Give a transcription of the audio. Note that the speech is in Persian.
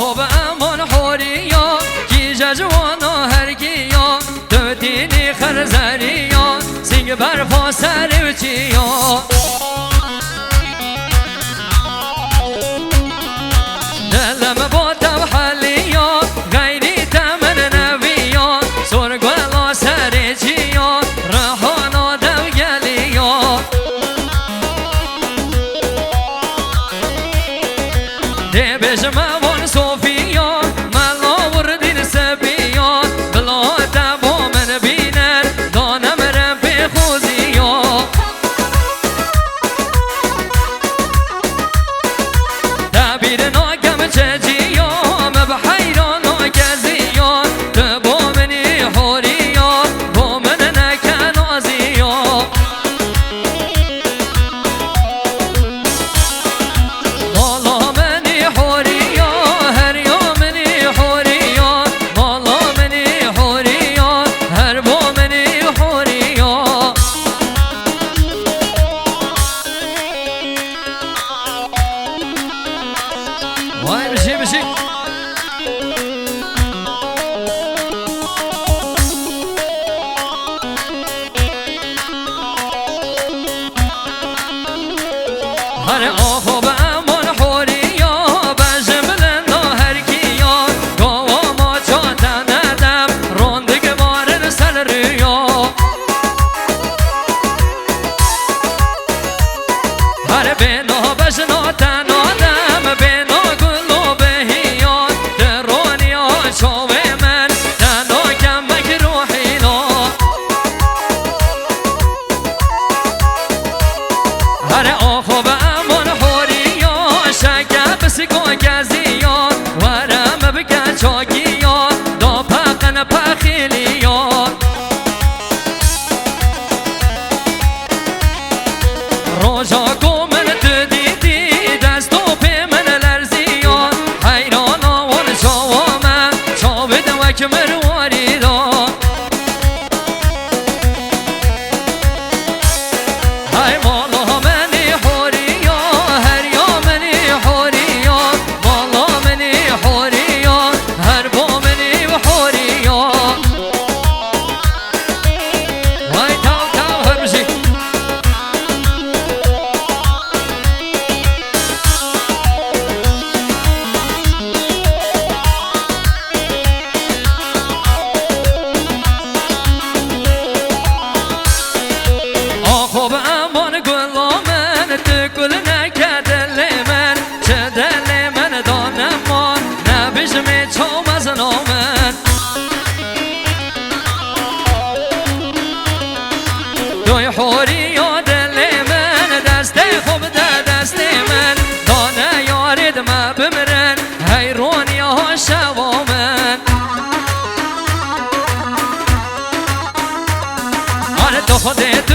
آخو به امان حوریا کی جوانا هرگیا تو دینی خرزریا سنگ برپا سر چیا دلم با تو حلیا غیری تمن نویا سرگولا سر چیا رهانا دو گلیا ده بجمعون صوفیا ملا وردین سبیا بلا دبا من بینر دانم رب خوزیا دبیر ناگم چجیا مبحیران ناگزیا دبا منی حوریا با من نکنازیا مالا منی حوریا هر یا منی حوریا مالا منی حوریا هر با منی حوریا وای بشی بشی هر آخو به امان حوریا بجملنا هر کیا گاوا ما چاته ندم روندگ مارن سر ریا هر بنا بجنا تنادم بنا گلو بهیان درونی ها چاوه من تنا کمک روحینا هر آخو به امان حوریا شکر بسکو گزیا ورم بکن چاگیا دا پقن پخیلیا روژا کو من تو دیدی دستو پی من لرزیا حیران آون چاوا من چاوه دوک مرواری دا های مالا منی حوریا هر یا منی حوریا مالا منی حوریا هر با منی حوریا وای تاو تاو هر بشی آخو به امان گلا من تو گل نکدل من چه دل من دانم من نبیشم چام از نامن دوی حوری یا دل من دست خوب ده دست من دانه یارد ما بمرن حیرونی ها شوامن آره تو خودت